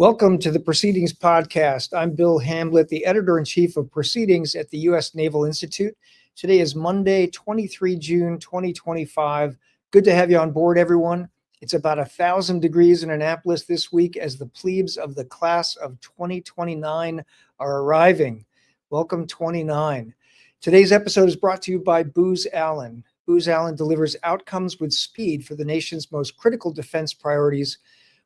Welcome to the Proceedings Podcast. I'm Bill Hamblet, the editor-in-chief of Proceedings at the U.S. Naval Institute. Today is Monday, 23 June, 2025. Good to have you on board, everyone. It's about 1,000 degrees in Annapolis this week as the plebes of the class of 2029 are arriving. Welcome, 29. Today's episode is brought to you by Booz Allen. Booz Allen delivers outcomes with speed for the nation's most critical defense priorities.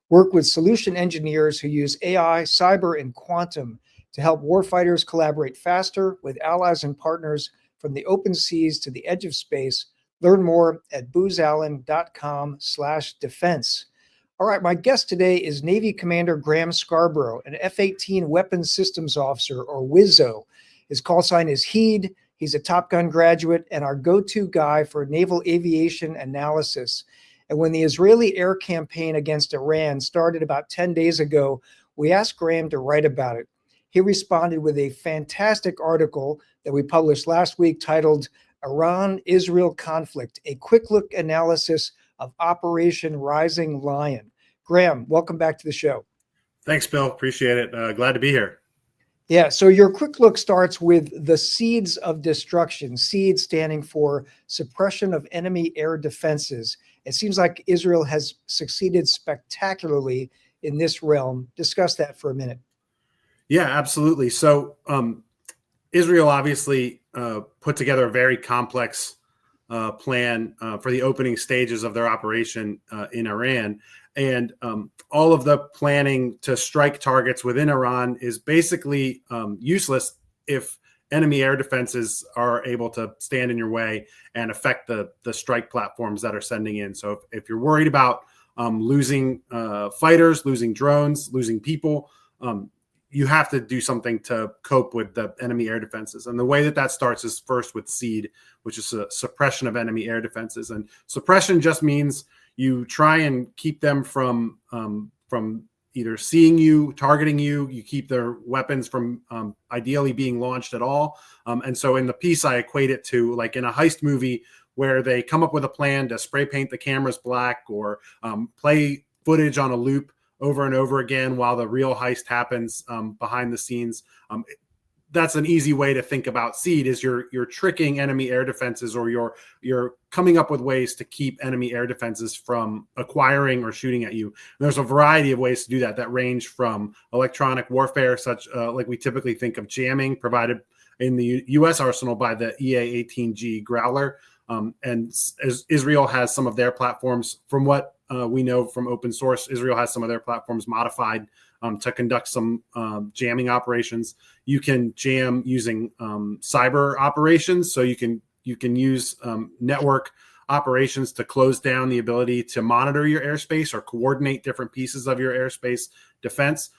Work with solution engineers who use AI, cyber, and quantum to help warfighters collaborate faster with allies and partners from the open seas to the edge of space. Learn more at boozallen.com/defense. All right, my guest today is Navy Commander Graham Scarbro, an F-18 Weapons Systems Officer, or WISO. His call sign is HEED. He's a TOPGUN graduate and our go-to guy for naval aviation analysis. And when the Israeli air campaign against Iran started about 10 days ago, we asked Graham to write about it. He responded with a fantastic article that we published last week titled Iran-Israel Conflict, a quick look analysis of Operation Rising Lion. Graham, welcome back to the show. Thanks, Bill. Appreciate it. Glad to be here. Yeah, so your quick look starts with the seeds of destruction, SEED standing for Suppression of Enemy Air Defenses. It seems like Israel has succeeded spectacularly in this realm. Discuss that for a minute. Yeah, absolutely. So Israel obviously put together a very complex plan for the opening stages of their operation in Iran. And all of the planning to strike targets within Iran is basically useless if enemy air defenses are able to stand in your way and affect the strike platforms that are sending in. So if you're worried about losing fighters, losing drones, losing people, you have to do something to cope with the enemy air defenses. And the way that starts is first with SEED, which is a suppression of enemy air defenses. And suppression just means you try and keep them from either seeing you, targeting you. You keep their weapons from ideally being launched at all. And so in the piece, I equate it to like in a heist movie where they come up with a plan to spray paint the cameras black or play footage on a loop over and over again while the real heist happens behind the scenes. That's an easy way to think about SEED is you're tricking enemy air defenses, or you're coming up with ways to keep enemy air defenses from acquiring or shooting at you. And there's a variety of ways to do that range from electronic warfare, such like we typically think of jamming provided in the U.S. arsenal by the EA-18G Growler. And as Israel has some of their platforms, from what we know from open source, Israel has some of their platforms modified to conduct some jamming operations. You can jam using cyber operations. So you can use network operations to close down the ability to monitor your airspace or coordinate different pieces of your airspace defense.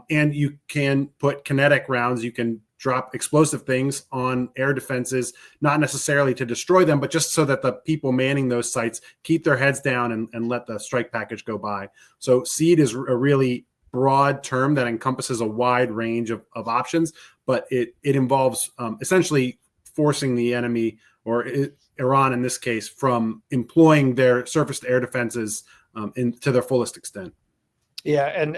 And you can put kinetic rounds. You can drop explosive things on air defenses, not necessarily to destroy them, but just so that the people manning those sites keep their heads down and let the strike package go by. So SEED is a really broad term that encompasses a wide range of options, but it involves essentially forcing the enemy, or Iran in this case, from employing their surface-to-air defenses to their fullest extent. Yeah, and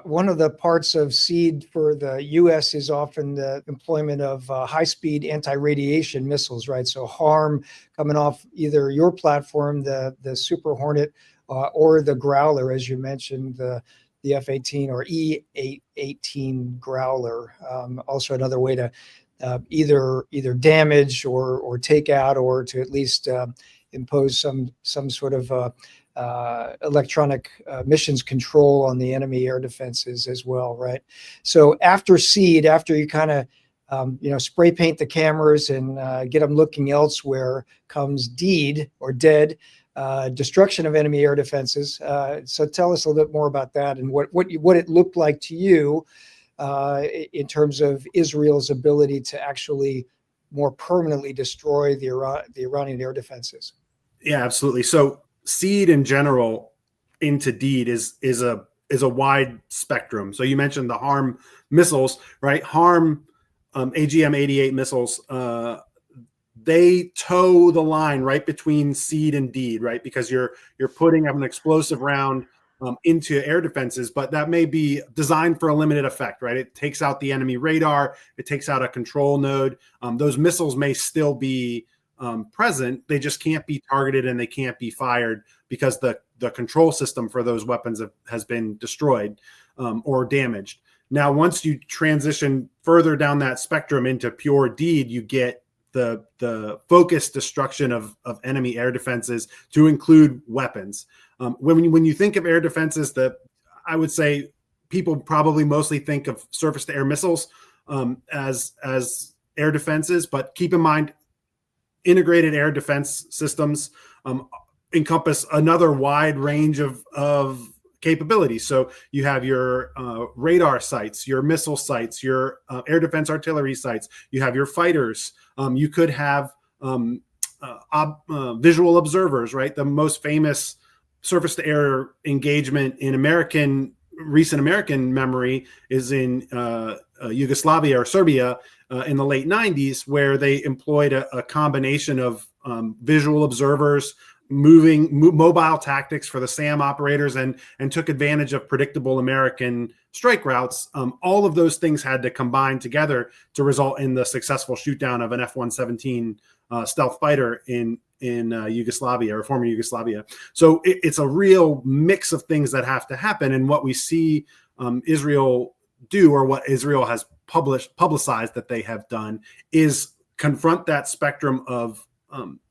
one of the parts of SEED for the U.S. is often the employment of high-speed anti-radiation missiles, right? So HARM coming off either your platform, the Super Hornet, or the Growler, as you mentioned, the F-18 or E-18 Growler. Also another way to either damage or take out, or to at least impose some sort of electronic missions control on the enemy air defenses as well, right? So after SEED, after you kind of spray paint the cameras and get them looking elsewhere, comes DEED, or dead, destruction of enemy air defenses. So tell us a little bit more about that and what it looked like to you in terms of Israel's ability to actually more permanently destroy the Iranian air defenses. Yeah, absolutely. So SEED in general into DEED is a wide spectrum. So you mentioned the HARM missiles, right? HARM AGM-88 missiles, they toe the line right between SEED and DEED, right? Because you're putting up an explosive round into air defenses, but that may be designed for a limited effect, right? It takes out the enemy radar, it takes out a control node. Those missiles may still be present. They just can't be targeted and they can't be fired because the control system for those weapons has been destroyed or damaged. Now, once you transition further down that spectrum into pure deed, you get the focused destruction of enemy air defenses to include weapons. When you think of air defenses, I would say people probably mostly think of surface-to-air missiles as air defenses, but keep in mind, integrated air defense systems encompass another wide range of capabilities. So you have your radar sites, your missile sites, your air defense artillery sites. You have your fighters. You could have visual observers, right? The most famous surface-to-air engagement in recent American memory is in Yugoslavia or Serbia in the late 90s, where they employed a combination of visual observers, mobile tactics for the SAM operators, and took advantage of predictable American strike routes. All of those things had to combine together to result in the successful shoot down of an F-117 stealth fighter in Yugoslavia or former Yugoslavia. So it's a real mix of things that have to happen. And what we see Israel do, or what Israel has publicized that they have done, is confront that spectrum of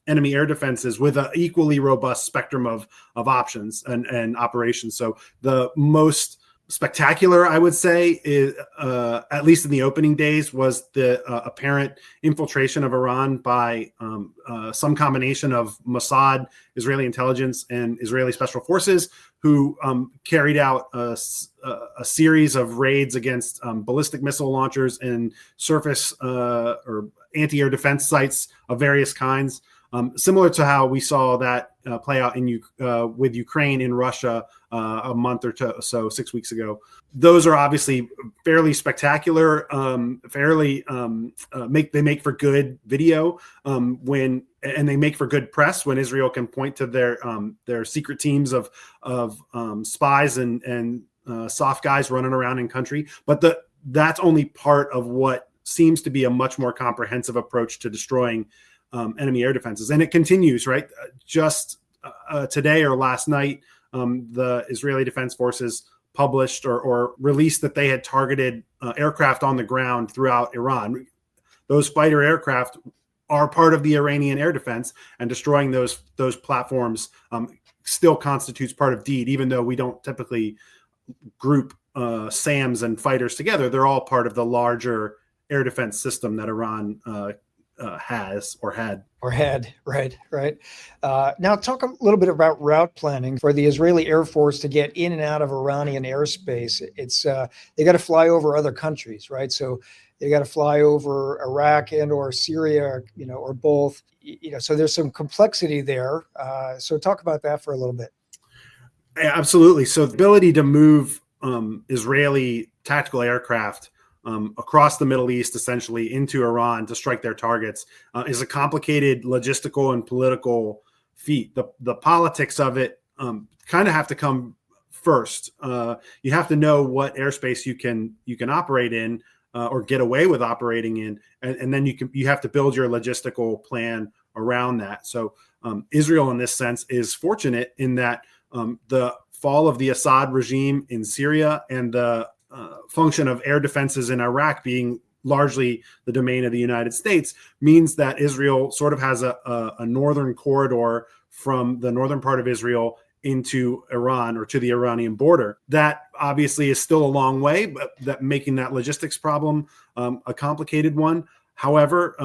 enemy air defenses with an equally robust spectrum of options and operations. So the most spectacular, I would say, is at least in the opening days, was the apparent infiltration of Iran by some combination of Mossad, Israeli intelligence, and Israeli special forces, who carried out a series of raids against ballistic missile launchers and surface or anti-air defense sites of various kinds. Similar to how we saw that play out with Ukraine in Russia a month or so 6 weeks ago. Those are obviously fairly spectacular. They make for good video and they make for good press when Israel can point to their secret teams of spies and soft guys running around in country. But that's only part of what seems to be a much more comprehensive approach to destroying enemy air defenses. And it continues, right? Just today or last night, the Israeli Defense Forces published or released that they had targeted aircraft on the ground throughout Iran. Those fighter aircraft are part of the Iranian air defense, and destroying those platforms still constitutes part of deed, even though we don't typically group SAMs and fighters together. They're all part of the larger air defense system that Iran has or had. Right. Now talk a little bit about route planning for the Israeli Air Force to get in and out of Iranian airspace. It's they got to fly over other countries, right? So they got to fly over Iraq and or Syria, or both. So there's some complexity there. So talk about that for a little bit. Yeah, absolutely. So the ability to move Israeli tactical aircraft across the Middle East, essentially into Iran to strike their targets, is a complicated logistical and political feat. The politics of it kind of have to come first. You have to know what airspace you can operate in or get away with operating in, and then you have to build your logistical plan around that. So Israel, in this sense, is fortunate in that the fall of the Assad regime in Syria and the function of air defenses in Iraq being largely the domain of the United States means that Israel sort of has a northern corridor from the northern part of Israel into Iran or to the Iranian border. That obviously is still a long way, but that making that logistics problem a complicated one. However,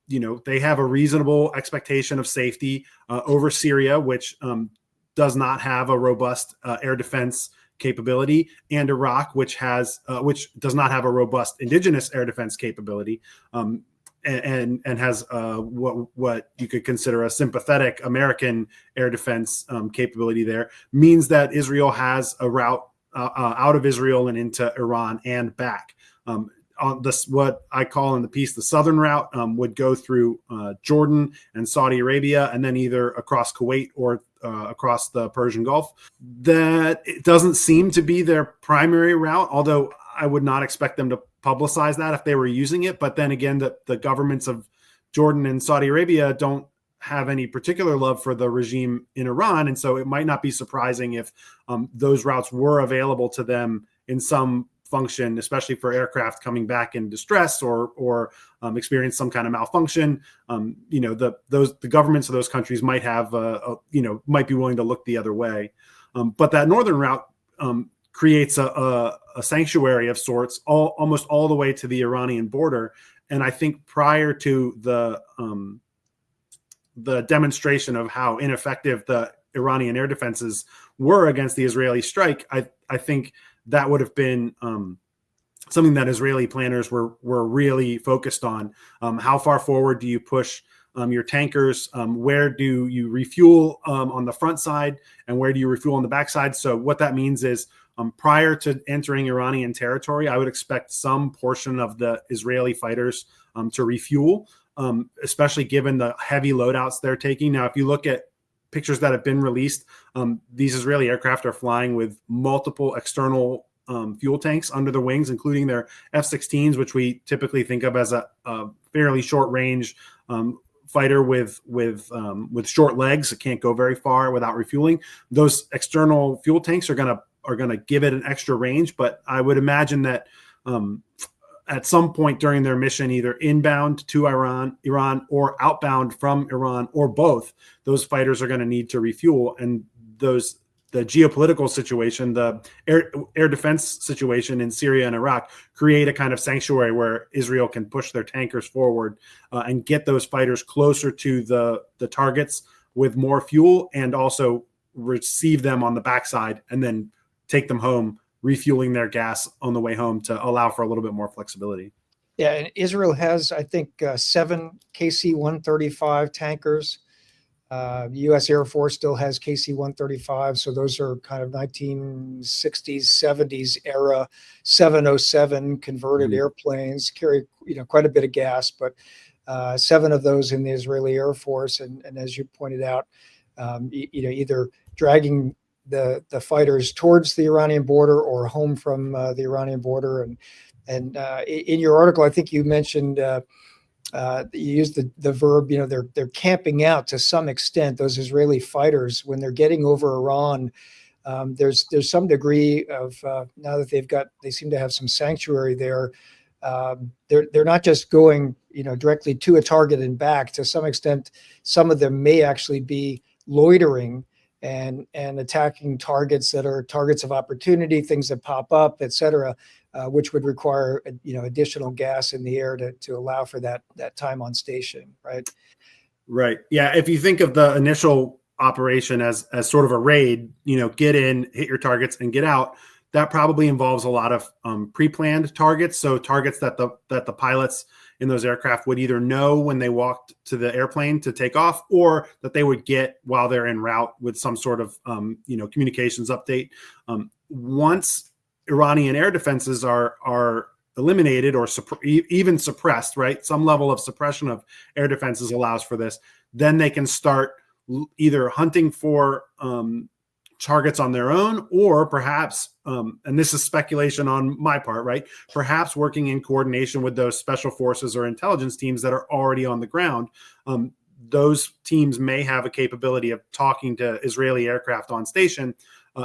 they have a reasonable expectation of safety over Syria, which does not have a robust air defense capability, and Iraq, which does not have a robust indigenous air defense capability, and has what you could consider a sympathetic American air defense capability there, means that Israel has a route out of Israel and into Iran and back. On this, what I call in the piece the southern route, would go through Jordan and Saudi Arabia, and then either across Kuwait or across the Persian Gulf. That it doesn't seem to be their primary route, although I would not expect them to publicize that if they were using it. But then again, the governments of Jordan and Saudi Arabia don't have any particular love for the regime in Iran. And so it might not be surprising if those routes were available to them in some function, especially for aircraft coming back in distress or experience some kind of malfunction. The governments of those countries might have, might be willing to look the other way. But that northern route creates a sanctuary of sorts, almost all the way to the Iranian border. And I think prior to the demonstration of how ineffective the Iranian air defenses were against the Israeli strike, I think that would have been something that Israeli planners were really focused on. How far forward do you push your tankers? Where do you refuel on the front side, and where do you refuel on the back side? So what that means is prior to entering Iranian territory, I would expect some portion of the Israeli fighters to refuel, especially given the heavy loadouts they're taking. Now, if you look at pictures that have been released, these Israeli aircraft are flying with multiple external fuel tanks under the wings, including their F-16s, which we typically think of as a fairly short range fighter with short legs. It can't go very far without refueling. Those external fuel tanks are gonna give it an extra range, but I would imagine that at some point during their mission, either inbound to Iran, or outbound from Iran, or both, those fighters are going to need to refuel. And the geopolitical situation, the air defense situation in Syria and Iraq create a kind of sanctuary where Israel can push their tankers forward and get those fighters closer to the targets with more fuel, and also receive them on the backside and then take them home, refueling their gas on the way home to allow for a little bit more flexibility. Yeah, and Israel has, I think, 7 KC-135 tankers. The U.S. Air Force still has KC-135, so those are kind of 1960s, 70s era 707 converted airplanes, carry quite a bit of gas, but 7 of those in the Israeli Air Force, and as you pointed out, either dragging the fighters towards the Iranian border or home from the Iranian border. And in your article, I think you mentioned you used the verb, they're camping out to some extent. Those Israeli fighters, when they're getting over Iran, there's some degree of now that they seem to have some sanctuary there. They're not just going directly to a target and back. To some extent, some of them may actually be loitering and attacking targets that are targets of opportunity, things that pop up, et cetera, which would require additional gas in the air to allow for that time on station, right? Right. Yeah. If you think of the initial operation as sort of a raid, get in, hit your targets, and get out, that probably involves a lot of pre-planned targets. So targets that the pilots in those aircraft would either know when they walked to the airplane to take off, or that they would get while they're en route with some sort of communications update. Once Iranian air defenses are eliminated or even suppressed, right? Some level of suppression of air defenses allows for this. Then they can start either hunting for targets on their own, or perhaps, and this is speculation on my part, right? Perhaps working in coordination with those special forces or intelligence teams that are already on the ground. Those teams may have a capability of talking to Israeli aircraft on station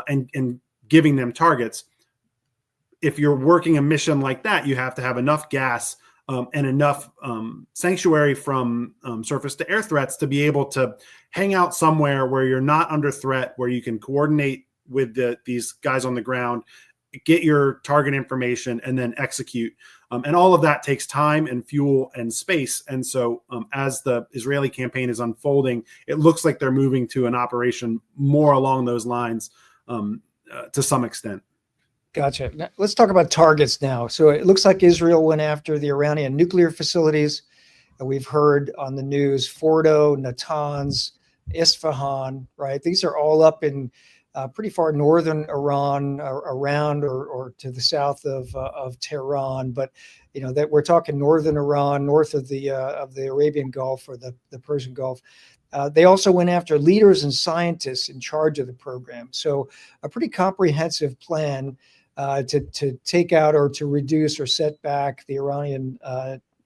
and giving them targets. If you're working a mission like that, you have to have enough gas and enough sanctuary from surface to air threats to be able to hang out somewhere where you're not under threat, where you can coordinate with these guys on the ground, get your target information, and then execute. And all of that takes time and fuel and space. And so as the Israeli campaign is unfolding, it looks like they're moving to an operation more along those lines to some extent. Gotcha. Now, let's talk about targets now. So it looks like Israel went after the Iranian nuclear facilities. And we've heard on the news Fordo, Natanz, Isfahan, right? These are all up in pretty far northern Iran, around or to the south of Tehran. But that we're talking northern Iran, north of the Arabian Gulf or the Persian Gulf. They also went after leaders and scientists in charge of the program. So a pretty comprehensive plan to take out or to reduce or set back the Iranian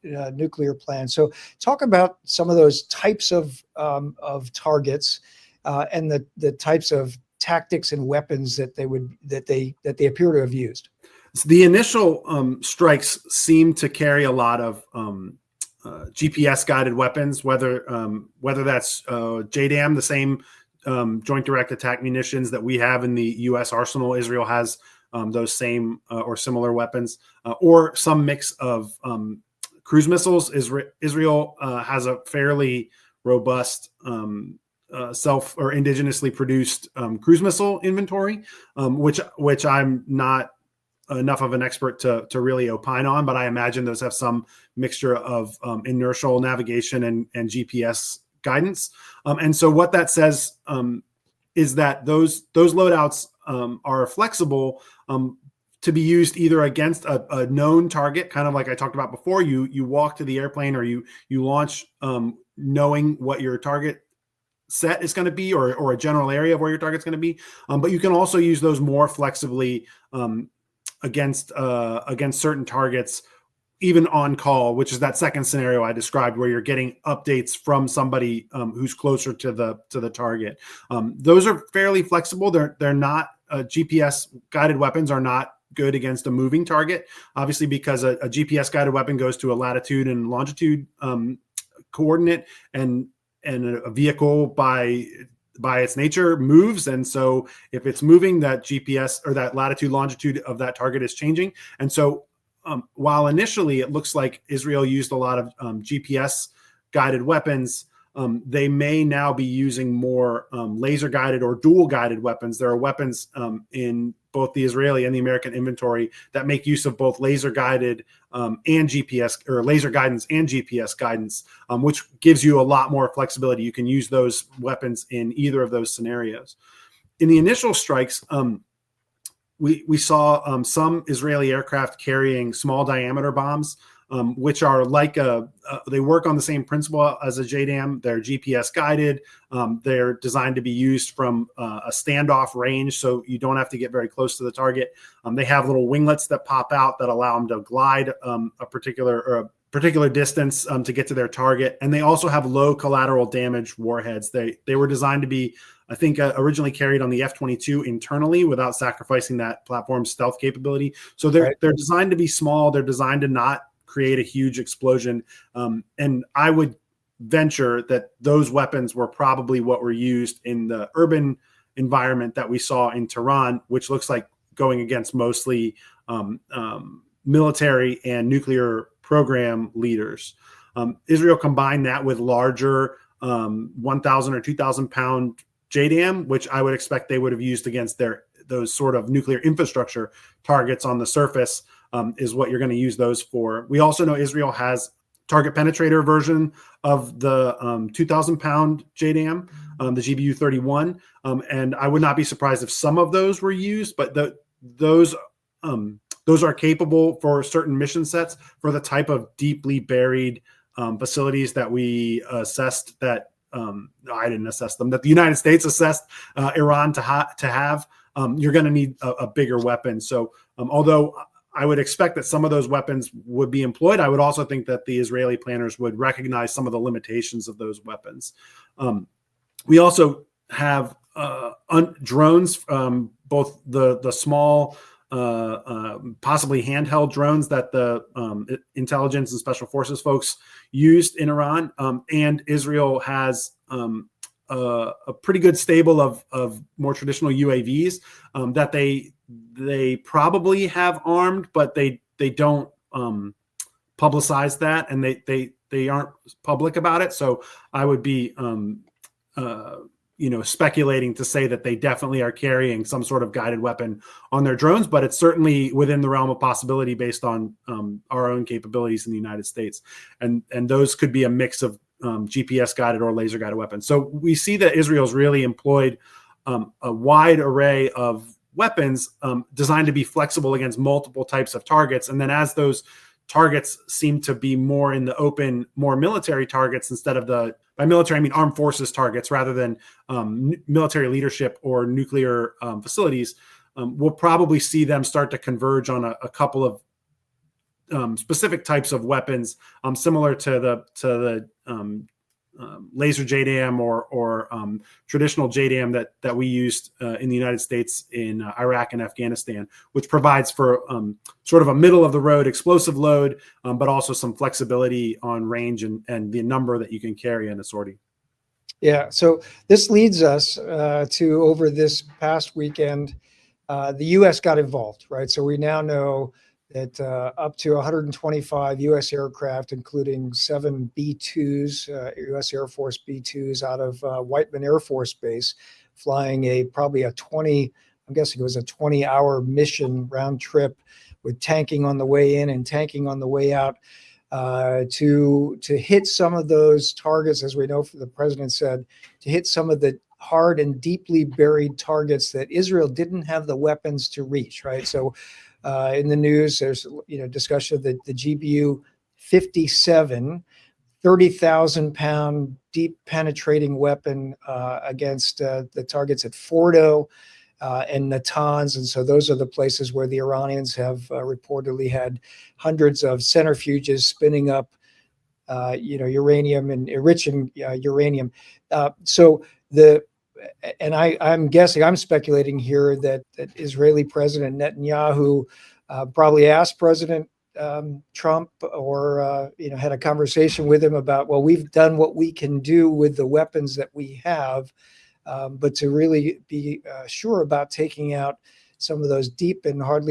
nuclear plan. So talk about some of those types of targets and the types of tactics and weapons that they appear to have used. So the initial strikes seem to carry a lot of GPS guided weapons, whether that's JDAM, the same joint direct attack munitions that we have in the U.S. arsenal. Israel has those same or similar weapons, or some mix of cruise missiles. Israel has a fairly robust self or indigenously produced cruise missile inventory, which I'm not enough of an expert to really opine on, but I imagine those have some mixture of inertial navigation and GPS guidance. And so what that says is that those loadouts are flexible to be used either against a known target, kind of like I talked about before. You walk to the airplane or you launch knowing what your target set is going to be, or a general area of where your target's going to be. But you can also use those more flexibly against certain targets, even on call, which is that second scenario I described, where you're getting updates from somebody who's closer to the target. Those are fairly flexible. They're not GPS guided weapons are not good against a moving target, obviously, because a GPS guided weapon goes to a latitude and longitude coordinate, and a vehicle by its nature moves. And so if it's moving, that GPS or that latitude longitude of that target is changing. And so while initially it looks like Israel used a lot of GPS guided weapons, they may now be using more laser guided or dual guided weapons. There are weapons in both the Israeli and the American inventory that make use of both laser guided and GPS, or laser guidance and GPS guidance, which gives you a lot more flexibility. You can use those weapons in either of those scenarios. In the initial strikes, we saw some Israeli aircraft carrying small diameter bombs, which are like they work on the same principle as a JDAM. They're GPS guided. They're designed to be used from a standoff range, so you don't have to get very close to the target. They have little winglets that pop out that allow them to glide a particular distance to get to their target. And they also have low collateral damage warheads. They were designed to be, I think, originally carried on the F-22 internally without sacrificing that platform's stealth capability. So they're designed to be small. They're designed to not create a huge explosion. And I would venture that those weapons were probably what were used in the urban environment that we saw in Tehran, which looks like going against mostly military and nuclear program leaders. Israel combined that with larger 1,000 or 2,000 pound JDAM, which I would expect they would have used against those sort of nuclear infrastructure targets on the surface, is what you're going to use those for. We also know Israel has target penetrator version of the 2,000 pound JDAM, the GBU-31. And I would not be surprised if some of those were used, but those are capable for certain mission sets for the type of deeply buried facilities that we assessed that I didn't assess them, that the United States assessed Iran to have. You're going to need a bigger weapon. So although I would expect that some of those weapons would be employed, I would also think that the Israeli planners would recognize some of the limitations of those weapons. We also have drones, both the small, possibly handheld drones that the intelligence and special forces folks used in Iran. And Israel has a pretty good stable of more traditional UAVs that they probably have armed, but they don't publicize that, and they aren't public about it. So I would be speculating to say that they definitely are carrying some sort of guided weapon on their drones, but it's certainly within the realm of possibility based on our own capabilities in the United States. And those could be a mix of GPS guided or laser guided weapons. So we see that Israel's really employed a wide array of weapons designed to be flexible against multiple types of targets. And then as those targets seem to be more in the open, more military targets instead of by military, I mean armed forces targets rather than military leadership or nuclear facilities. We'll probably see them start to converge on a couple of specific types of weapons, similar to the laser JDAM or traditional JDAM that we used in the United States in Iraq and Afghanistan, which provides for sort of a middle of the road explosive load, but also some flexibility on range and the number that you can carry in a sortie. Yeah, so this leads us to, over this past weekend, the U.S. got involved, right? So we now know that up to 125 U.S. aircraft, including 7 B-2s, U.S. Air Force B-2s out of Whiteman Air Force Base, flying probably a 20, I'm guessing it was a 20-hour mission round trip with tanking on the way in and tanking on the way out, to hit some of those targets, as we know, the president said, to hit some of the hard and deeply buried targets that Israel didn't have the weapons to reach, right? So in the news, there's discussion of the GBU 57, 30,000-pound deep penetrating weapon against the targets at Fordo and Natanz. And so those are the places where the Iranians have reportedly had hundreds of centrifuges spinning up uranium and enriching uranium. I'm guessing, I'm speculating here that Israeli President Netanyahu probably asked President Trump or had a conversation with him about, well, we've done what we can do with the weapons that we have, but to really be sure about taking out some of those deep and hard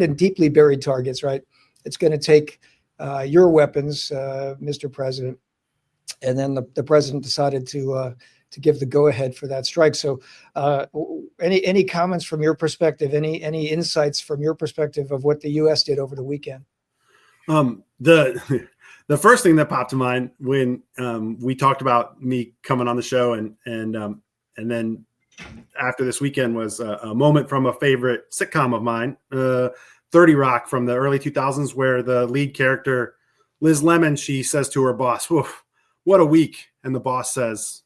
and deeply buried targets, right? It's going to take your weapons, Mr. President. And then the president decided to give the go-ahead for that strike. So any comments from your perspective, any insights from your perspective of what the U.S. did over the weekend? The first thing that popped to mind when we talked about me coming on the show and then after this weekend was a moment from a favorite sitcom of mine, 30 Rock from the early 2000s, where the lead character, Liz Lemon, she says to her boss, "Woof, what a week." And the boss says,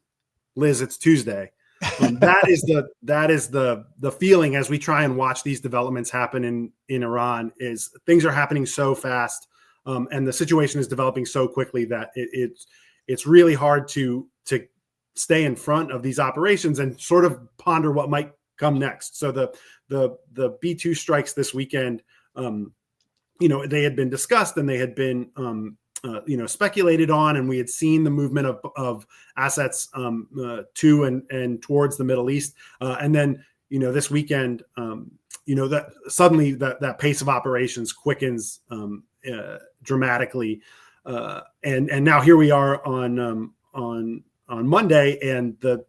"Liz, it's Tuesday." That is the feeling as we try and watch these developments happen in Iran. Is things are happening so fast, and the situation is developing so quickly that it's really hard to stay in front of these operations and sort of ponder what might come next. So the B-2 strikes this weekend, they had been discussed and they had been speculated on, and we had seen the movement of assets to and towards the Middle East. And then, this weekend, that suddenly that pace of operations quickens dramatically. And now here we are on Monday, and the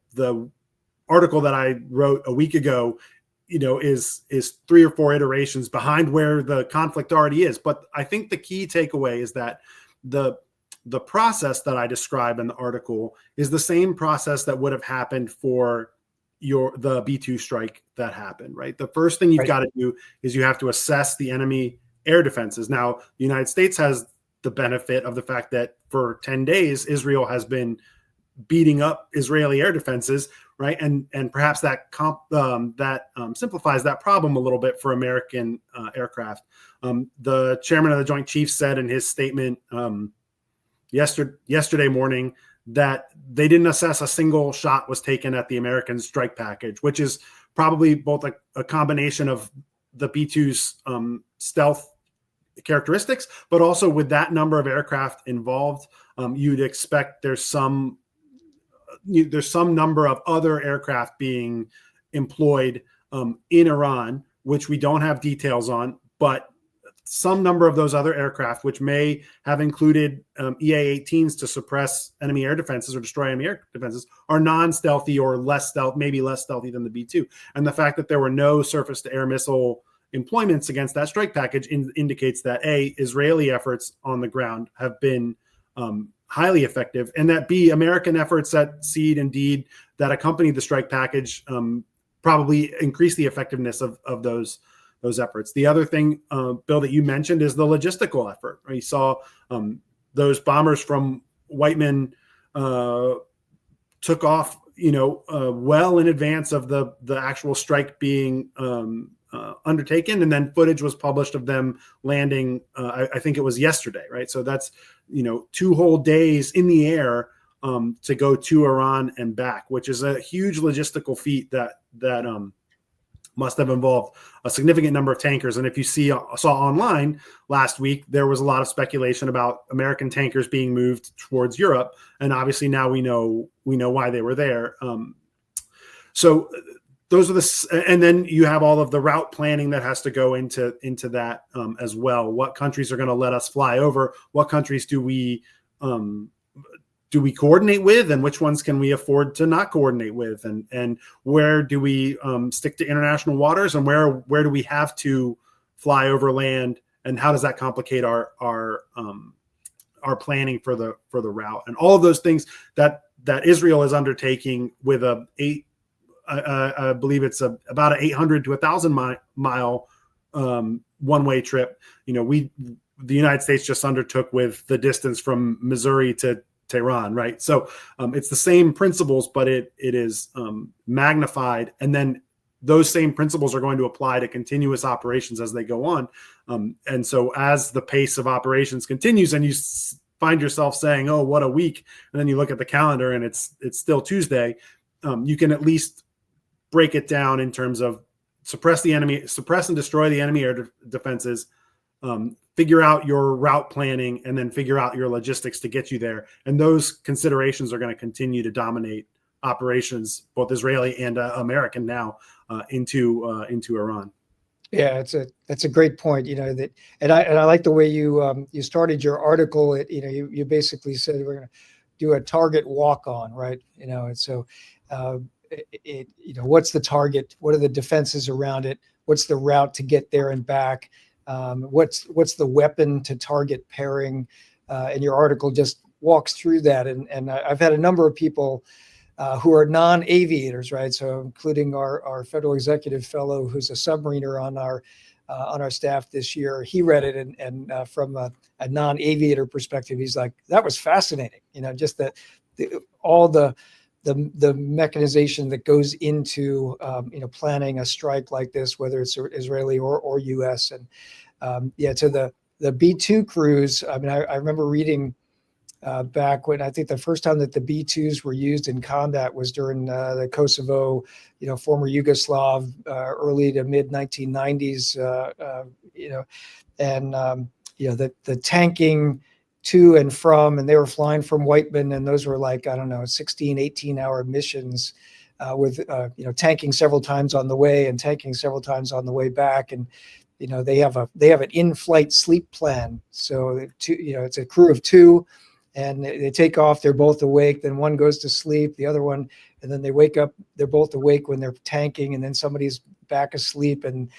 article that I wrote a week ago, is 3 or 4 iterations behind where the conflict already is. But I think the key takeaway is that the process that I describe in the article is the same process that would have happened for the B-2 strike that happened, right? The first thing you've got to do is you have to assess the enemy air defenses. Now, the United States has the benefit of the fact that for 10 days, Israel has been beating up Israeli air defenses, right? And perhaps that simplifies that problem a little bit for American aircraft. The chairman of the Joint Chiefs said in his statement yesterday morning that they didn't assess a single shot was taken at the American strike package, which is probably both a combination of the B-2's stealth characteristics, but also with that number of aircraft involved, you'd expect there's some number of other aircraft being employed in Iran, which we don't have details on, but some number of those other aircraft, which may have included EA-18s to suppress enemy air defenses or destroy enemy air defenses, are non-stealthy or maybe less stealthy than the B-2. And the fact that there were no surface-to-air missile employments against that strike package indicates that A, Israeli efforts on the ground have been highly effective, and that B, American efforts at SEAD and DEED that accompanied the strike package probably increased the effectiveness of those efforts. The other thing, Bill, that you mentioned is the logistical effort. We saw those bombers from Whiteman took off, well in advance of the actual strike being undertaken, and then footage was published of them landing. I think it was yesterday, right? So that's 2 whole days in the air to go to Iran and back, which is a huge logistical feat that must have involved a significant number of tankers. And if you saw online last week, there was a lot of speculation about American tankers being moved towards Europe, and obviously now we know why they were there. So those are and then you have all of the route planning that has to go into that as well. What countries are going to let us fly over? What countries do we coordinate with, and which ones can we afford to not coordinate with, and where do we stick to international waters, and where do we have to fly over land, and how does that complicate our planning for the route, and all of those things that Israel is undertaking with I believe it's about an 800 to 1,000 mile one-way trip. The United States just undertook with the distance from Missouri to Tehran, right? So it's the same principles, but it is magnified, and then those same principles are going to apply to continuous operations as they go on. And so as the pace of operations continues, and you find yourself saying, "Oh, what a week," and then you look at the calendar and it's still Tuesday, you can at least break it down in terms of suppress and destroy the enemy air defenses, figure out your route planning, and then figure out your logistics to get you there. And those considerations are going to continue to dominate operations, both Israeli and American now, into Iran. Yeah, that's a great point. And I like the way you started your article. You basically said we're going to do a target walk-on, right? And so what's the target? What are the defenses around it? What's the route to get there and back? What's the weapon to target pairing? And your article just walks through that. And I've had a number of people who are non-aviators, right? So including our federal executive fellow, who's a submariner on our staff this year. He read it, and from a non-aviator perspective, he's like, that was fascinating. Just all the mechanization that goes into planning a strike like this, whether it's Israeli or U.S. And to the B-2 crews. I mean, I remember reading back when I think the first time that the B-2s were used in combat was during the Kosovo, former Yugoslav, early to mid 1990s. The tanking to and from, and they were flying from Whiteman, and those were like, 16, 18-hour missions with tanking several times on the way and tanking several times on the way back. And they have an in-flight sleep plan. So it's a crew of 2, and they take off. They're both awake. Then one goes to sleep, the other one, and then they wake up. They're both awake when they're tanking, and then somebody's back asleep. And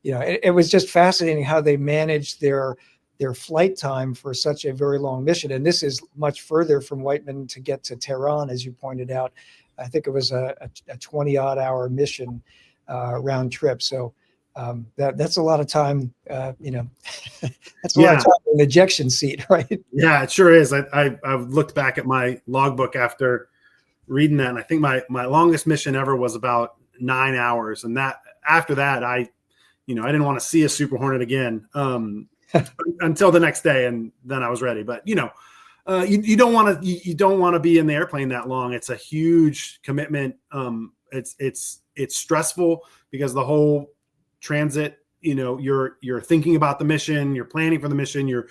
it was just fascinating how they managed their flight time for such a very long mission. And this is much further from Whiteman to get to Tehran, as you pointed out. I think it was a 20-odd hour mission round trip. So that's a lot of time. That's a lot of time in the ejection seat, right? Yeah, it sure is. I've looked back at my logbook after reading that, and I think my longest mission ever was about 9 hours. And that after that, I didn't want to see a Super Hornet again. Until the next day, and then I was ready. But you don't want to be in the airplane that long. It's a huge commitment. It's stressful because the whole transit, you're thinking about the mission, you're planning for the mission, you're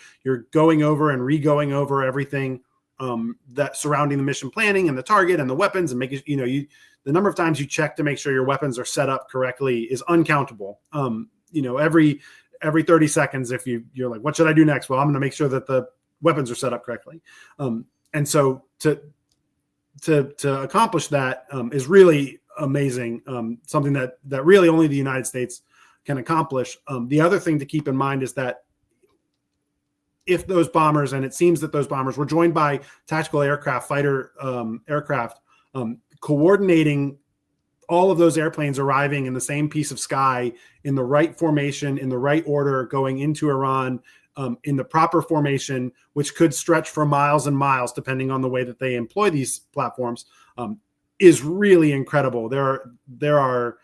going over and re-going over everything that surrounding the mission planning and the target and the weapons, and making the number of times you check to make sure your weapons are set up correctly is uncountable. Every 30 seconds, if you're like, what should I do next? Well, I'm going to make sure that the weapons are set up correctly. And so to accomplish that is really amazing. Something that really only the United States can accomplish. The other thing to keep in mind is that if those bombers, and it seems that those bombers were joined by tactical aircraft, fighter aircraft, coordinating all of those airplanes arriving in the same piece of sky in the right formation, in the right order, going into Iran in the proper formation, which could stretch for miles and miles, depending on the way that they employ these platforms, is really incredible. There are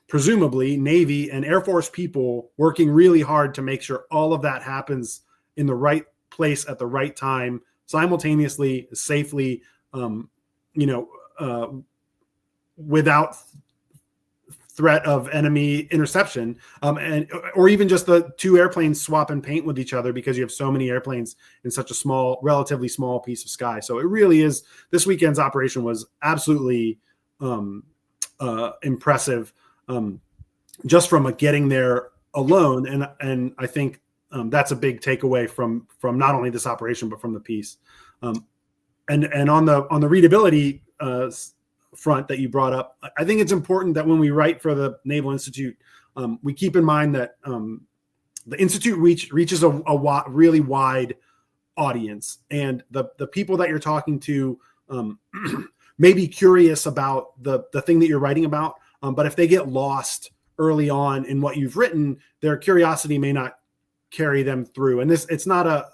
presumably Navy and Air Force people working really hard to make sure all of that happens in the right place at the right time, simultaneously, safely, without threat of enemy interception, or even just the two airplanes swap and paint with each other because you have so many airplanes in such a relatively small piece of sky. So it really is, this weekend's operation was absolutely impressive, just from getting there alone. And I think that's a big takeaway from not only this operation, but from the piece. And on the readability front that you brought up, I think it's important that when we write for the Naval Institute, we keep in mind that the Institute reaches a really wide audience, and the people that you're talking to may be curious about the thing that you're writing about, but if they get lost early on in what you've written, their curiosity may not carry them through. And it's not a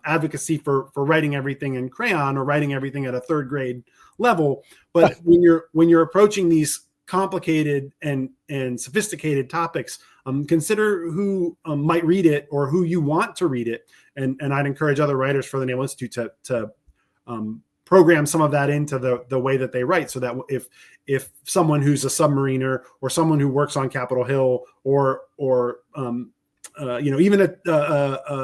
advocacy for writing everything in crayon or writing everything at a third grade level, but when you're approaching these complicated and sophisticated topics, consider who might read it or who you want to read it. And I'd encourage other writers for the Naval Institute to program some of that into the way that they write, so that if someone who's a submariner or someone who works on Capitol Hill or even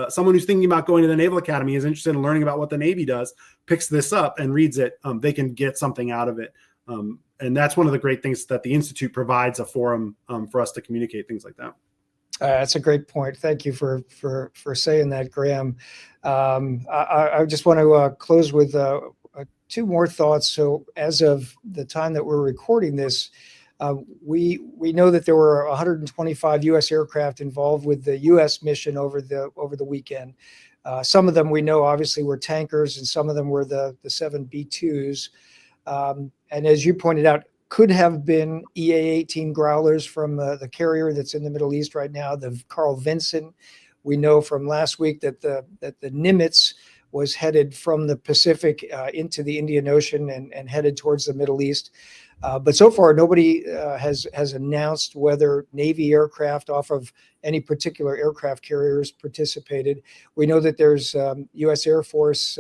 someone who's thinking about going to the Naval Academy, is interested in learning about what the Navy does, picks this up and reads it, they can get something out of it. And that's one of the great things, that the Institute provides a forum for us to communicate things like that. That's a great point. Thank you for saying that, Graham. I just want to close with two more thoughts. So as of the time that we're recording this, we know that there were 125 U.S. aircraft involved with the U.S. mission over the weekend. Some of them we know obviously were tankers, and some of them were the 7 B-2s. And as you pointed out, could have been EA-18 Growlers from the carrier that's in the Middle East right now, the Carl Vinson. We know from last week that the Nimitz was headed from the Pacific into the Indian Ocean and headed towards the Middle East. But so far, nobody has announced whether Navy aircraft off of any particular aircraft carriers participated. We know that there's U.S. Air Force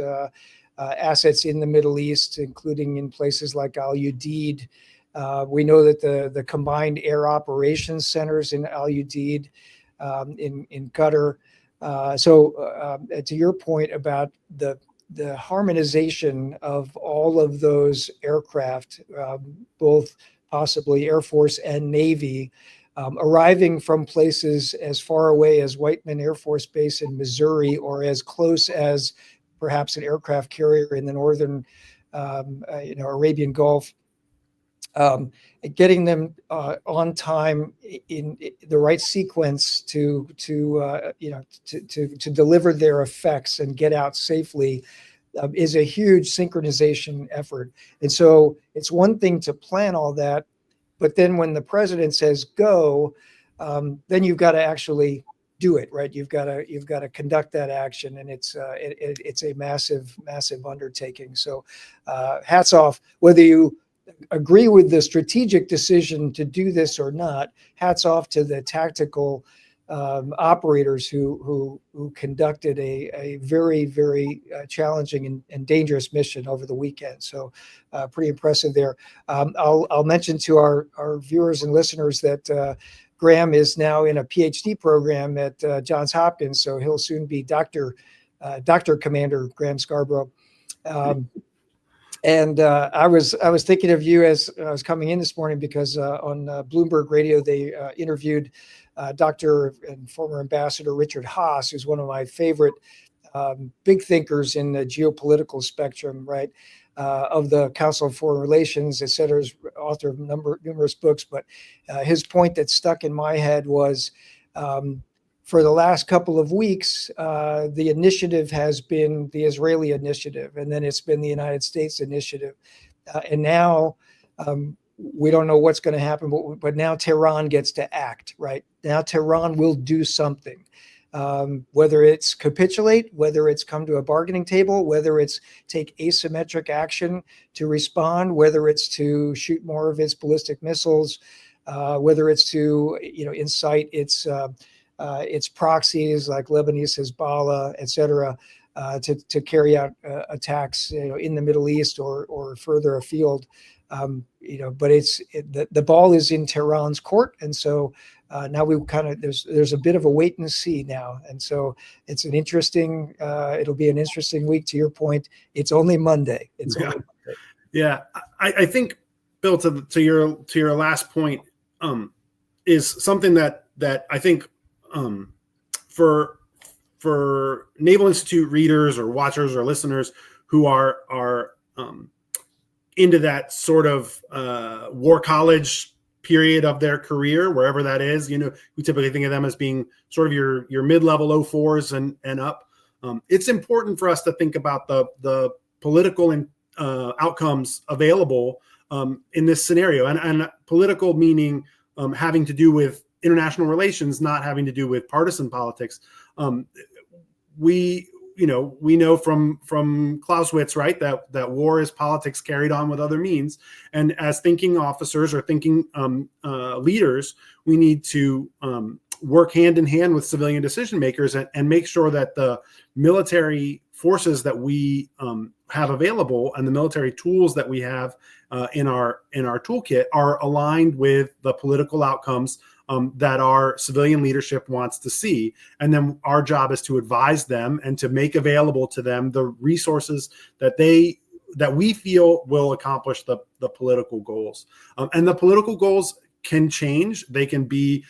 assets in the Middle East, including in places like Al Udeid. We know that the combined air operations centers in Al Udeid, in Qatar. So to your point about the harmonization of all of those aircraft, both possibly Air Force and Navy, arriving from places as far away as Whiteman Air Force Base in Missouri, or as close as perhaps an aircraft carrier in the northern Arabian Gulf, getting them on time in the right sequence to deliver their effects and get out safely is a huge synchronization effort. And so it's one thing to plan all that, but then when the president says go, then you've got to actually do it, right? You've got to conduct that action, and it's a massive undertaking. So hats off. Whether you agree with the strategic decision to do this or not, hats off to the tactical operators who conducted a very challenging and dangerous mission over the weekend. So pretty impressive there. I'll mention to our viewers and listeners that Graham is now in a PhD program at Johns Hopkins, so he'll soon be Dr. Commander Graham Scarbro. And I was thinking of you as I was coming in this morning, because on Bloomberg Radio they interviewed Dr. and former Ambassador Richard Haas, who's one of my favorite big thinkers in the geopolitical spectrum, right? Of the Council on Foreign Relations, et cetera, is author of numerous books. But his point that stuck in my head was, for the last couple of weeks, the initiative has been the Israeli initiative, and then it's been the United States initiative. And now we don't know what's going to happen, but now Tehran gets to act, right? Now Tehran will do something. Whether it's capitulate, whether it's come to a bargaining table, whether it's take asymmetric action to respond, whether it's to shoot more of its ballistic missiles, whether it's to incite its proxies like Lebanese Hezbollah, et cetera, to carry out attacks in the Middle East or further afield. But the ball is in Tehran's court, and so now we there's a bit of a wait and see now, and so it's an interesting. It'll be an interesting week. To your point, it's only Monday. Yeah. I think, Bill, to your last point, is something that I think for Naval Institute readers or watchers or listeners who are into that sort of war college period of their career, wherever that is, we typically think of them as being sort of your mid-level 04s and up. It's important for us to think about the political outcomes available in this scenario, and political meaning having to do with international relations, not having to do with partisan politics. We know from Clausewitz, right, that war is politics carried on with other means. And as thinking officers or thinking leaders, we need to work hand in hand with civilian decision makers and make sure that the military forces that we have available and the military tools that we have in our toolkit are aligned with the political outcomes that our civilian leadership wants to see. And then our job is to advise them and to make available to them the resources that we feel will accomplish the political goals. And the political goals can change. They can be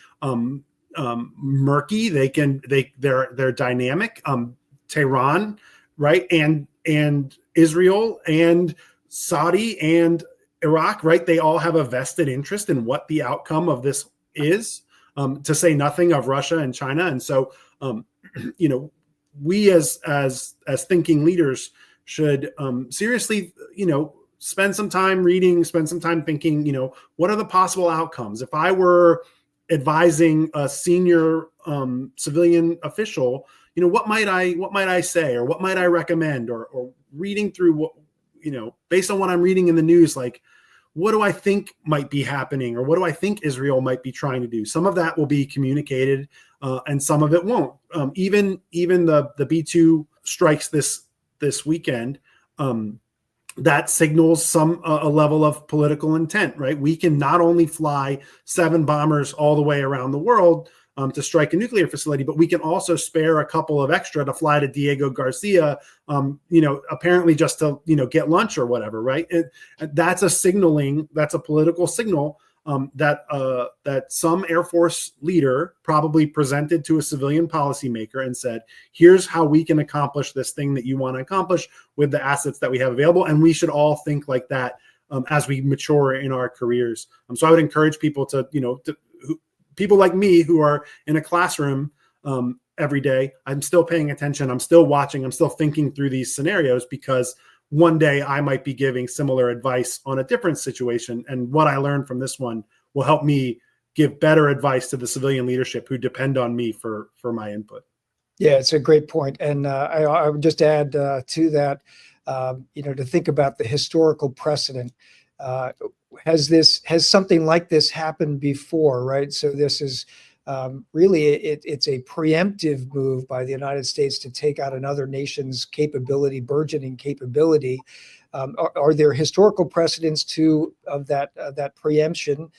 murky. They're dynamic. Tehran, right, and Israel and Saudi and Iraq, right? They all have a vested interest in what the outcome of this is, to say nothing of Russia and China. And so, we as thinking leaders should seriously, spend some time reading, spend some time thinking, what are the possible outcomes? If I were advising a senior civilian official, what might I say, or what might I recommend, or reading through what, based on what I'm reading in the news, like, what do I think might be happening, or what do I think Israel might be trying to do? Some of that will be communicated, and some of it won't. Even the B-2 strikes this weekend, that signals a level of political intent, right? We can not only fly 7 bombers all the way around the world to strike a nuclear facility, but we can also spare a couple of extra to fly to Diego Garcia, apparently just to, get lunch or whatever, right? That's a political signal that some Air Force leader probably presented to a civilian policymaker and said, here's how we can accomplish this thing that you want to accomplish with the assets that we have available. And we should all think like that as we mature in our careers. So I would encourage people people like me who are in a classroom every day, I'm still paying attention. I'm still watching. I'm still thinking through these scenarios, because one day I might be giving similar advice on a different situation. And what I learned from this one will help me give better advice to the civilian leadership who depend on me for my input. Yeah, it's a great point. And I would just add to that, to think about the historical precedent. Has something like this happened before, right? So this is really, it's a preemptive move by the United States to take out another nation's burgeoning capability. Are there historical precedents of that preemption?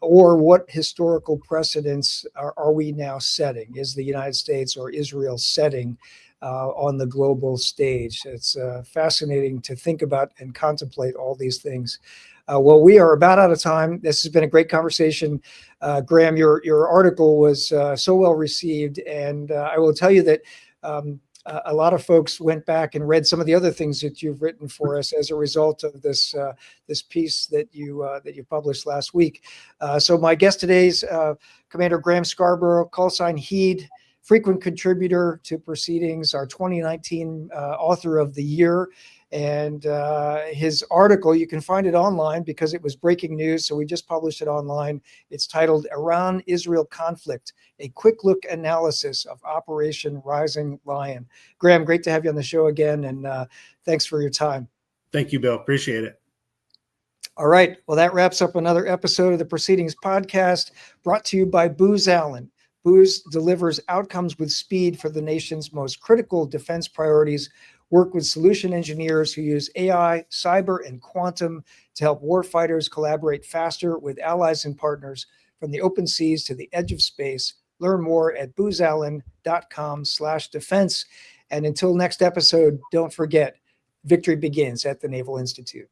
Or what historical precedents are we now setting? Is the United States or Israel setting on the global stage? It's fascinating to think about and contemplate all these things. Well, we are about out of time. This has been a great conversation. Graham, your article was so well received, and I will tell you that a lot of folks went back and read some of the other things that you've written for us as a result of this piece that you published last week. So my guest today is Commander Graham Scarbro, call sign Heed, frequent contributor to Proceedings, our 2019 Author of the Year. And his article, you can find it online because it was breaking news, so we just published it online. It's titled Iran-Israel Conflict, a quick look analysis of Operation Rising Lion. Graham, great to have you on the show again, and thanks for your time. Thank you, Bill. Appreciate it. All right. Well, that wraps up another episode of the Proceedings podcast, brought to you by Booz Allen. Booz delivers outcomes with speed for the nation's most critical defense priorities. Work with solution engineers who use AI, cyber, and quantum to help warfighters collaborate faster with allies and partners from the open seas to the edge of space. Learn more at boozallen.com/defense. And until next episode, don't forget, victory begins at the Naval Institute.